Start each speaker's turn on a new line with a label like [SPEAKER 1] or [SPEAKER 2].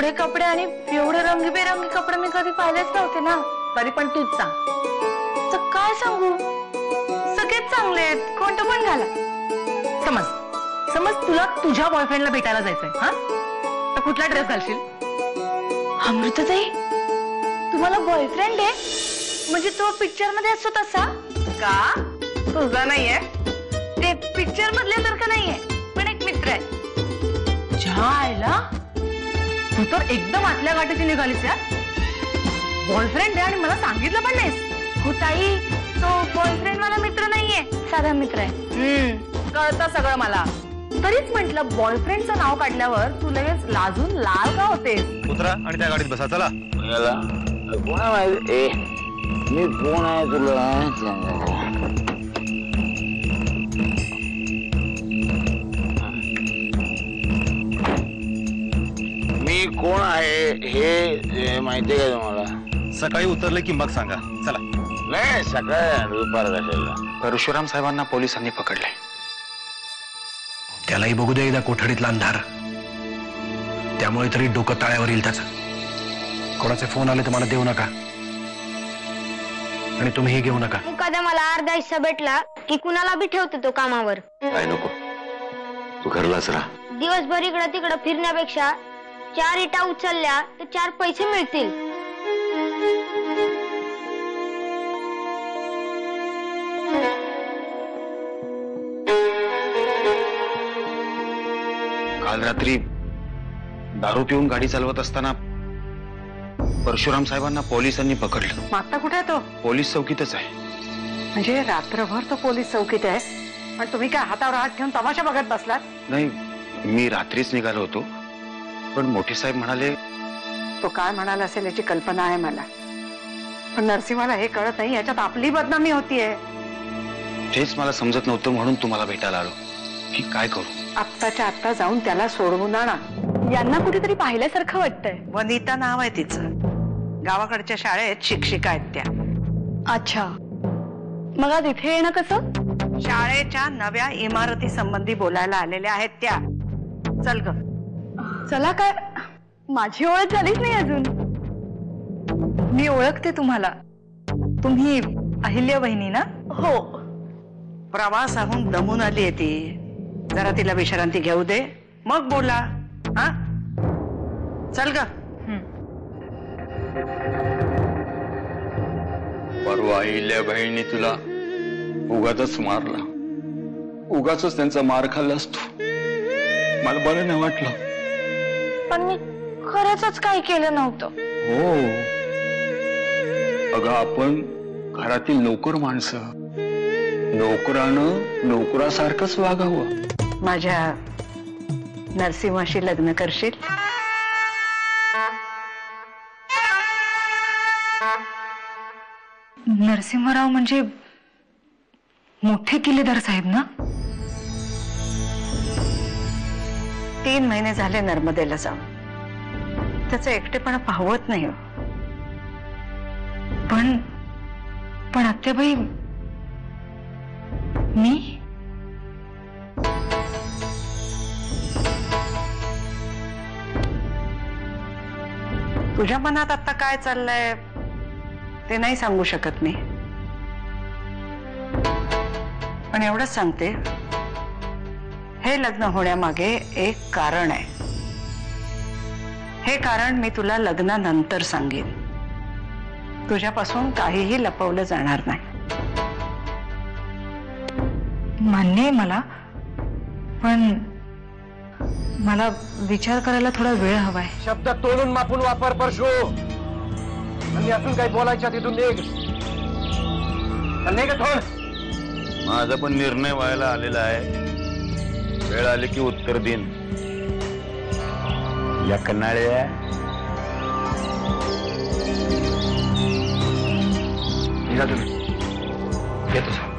[SPEAKER 1] एवढे कपडे आणि एवढे रंगीबेरंगी कपडे मी कधी पाहिलेच नव्हते ना।
[SPEAKER 2] तरी पण तूच सांग।
[SPEAKER 1] तर काय सांगू, सगळेच चांगले आहेत, कोणतं पण घाला।
[SPEAKER 2] समज तुला तुझ्या बॉयफ्रेंडला भेटायला जायचंय हा, तर कुठला ड्रेस घालशील?
[SPEAKER 1] अमृताताई, तुम्हाला बॉयफ्रेंड आहे? म्हणजे तो पिक्चर मध्ये असतो तसा?
[SPEAKER 2] का तुझा नाहीये?
[SPEAKER 1] ते पिक्चर मधल्यासारखं नाहीये, पण एक मित्र आहे।
[SPEAKER 2] जायला तू तर एकदम आतल्या गाठीची निघालीस यार। बॉयफ्रेंड आहे आणि मला सांगितलं पण नाहीस।
[SPEAKER 1] हो ताई, तो बॉयफ्रेंड मला मित्र नाहीये, साधा मित्र आहे।
[SPEAKER 2] कळतं सगळं मला, तरीच म्हंटल बॉयफ्रेंडचं नाव काढल्यावर तू लगेच लाजून लाल का होतेस?
[SPEAKER 3] उतरा आणि त्या गाडीत बसा चला।
[SPEAKER 4] कोण आहे? मी कोण आहे तुला? मी कोण आहे हे माहिती आहे का तुम्हाला?
[SPEAKER 3] सकाळी उतरले की मग सांगा चला।
[SPEAKER 4] नाही सकाळी दुपार कशाला?
[SPEAKER 5] परशुराम साहेबांना पोलिसांनी पकडले, त्यालाही बघू दे एकदा कोठडीतला अंधार, त्यामुळे तरी डोकं ताळ्यावर येईल त्याचं। कोणाचे फोन आले तर मला देऊ नका आणि तुम्हीही घेऊ नका।
[SPEAKER 6] एखादा मला अर्धा हिस्सा भेटला की कुणाला बी ठेवतो तो कामावर।
[SPEAKER 4] काय नको, तू घरलाच राहा।
[SPEAKER 6] दिवसभर इकडं तिकडं फिरण्यापेक्षा 4 इटा उचलल्या तर 4 पैसे मिळतील।
[SPEAKER 5] काल रात्री दारू पिऊन गाडी चालवत असताना परशुराम साहेबांना पोलिसांनी पकडलं।
[SPEAKER 2] मग आता कुठे आहे तो?
[SPEAKER 5] पोलीस चौकीतच आहे।
[SPEAKER 2] म्हणजे रात्रभर तो पोलीस चौकीत आहे, पण तुम्ही काय हातावर हात ठेवून तमाशा बघत बसलात?
[SPEAKER 5] नाही, मी रात्रीच निघालो होतो, पण मोठे साहेब म्हणाले।
[SPEAKER 2] तो काय म्हणाला असेल याची कल्पना आहे मला, पण नरसिंहाला हे कळत नाही, याच्यात आपली बदनामी होतीये।
[SPEAKER 5] तेच मला समजत नव्हतं, म्हणून तुम्हाला भेटायला आलो की काय करू।
[SPEAKER 2] आत्ताच्या आत्ता जाऊन त्याला सोडवून आणा।
[SPEAKER 1] यांना कुठेतरी पाहिल्यासारखं वाटतंय।
[SPEAKER 2] वनिता नाव आहे तिचं, गावाकडच्या शाळेत शिक्षिका आहेत त्या।
[SPEAKER 1] अच्छा, मग आज इथे येणं कसं?
[SPEAKER 2] शाळेच्या नव्या इमारती संबंधी बोलायला आलेल्या आहेत त्या। चल ग।
[SPEAKER 1] चला, काय माझी ओळख झालीच नाही अजून। मी ओळखते तुम्हाला, तुम्ही अहिल्या बहिणी ना? हो।
[SPEAKER 2] प्रवासाहून दमून आली आहे ती, जरा तिला विश्रांती घेऊ दे, मग बोला। हा, चल ग।
[SPEAKER 7] परवा अहिल्या बहिणी तुला उगाच मारला, उगाच त्यांचा मार खाल्लास तू। मला बरं नाही वाटलं।
[SPEAKER 1] पण मी खरंच काही केलं नव्हतं।
[SPEAKER 7] हो अगं, आपण घरातील नोकर माणसं, नोकरानं नोकरासारखंच वागावं।
[SPEAKER 2] माझ्या नरसिंहाशी लग्न करशील?
[SPEAKER 1] नरसिंहराव म्हणजे मोठे किल्लेदार साहेब ना?
[SPEAKER 2] 3 महिने झाले नर्मदेला जाऊन, त्याचं एकटेपणा पाहवत नाही हो।
[SPEAKER 1] पण आत्याबाई, मी
[SPEAKER 2] तुझ्या मनात आता काय चाललंय ते नाही सांगू शकत मी, पण एवढंच सांगते, हे लग्न होण्यामागे एक कारण आहे। हे कारण मी तुला लग्नानंतर सांगेन। तुझ्यापासून काहीही लपवलं जाणार नाही।
[SPEAKER 1] मान्य आहे मला, पण मला विचार करायला थोडा वेळ हवाय।
[SPEAKER 5] शब्द तोलून मापून वापर परशु, आणि अजून काही बोलायच्या तिथून निघ।
[SPEAKER 4] माझा पण निर्णय व्हायला आलेला आहे, वेळ आली की उत्तर देईन। या कन्नाळ्या
[SPEAKER 5] निघा तुम्ही, येतो साहेब।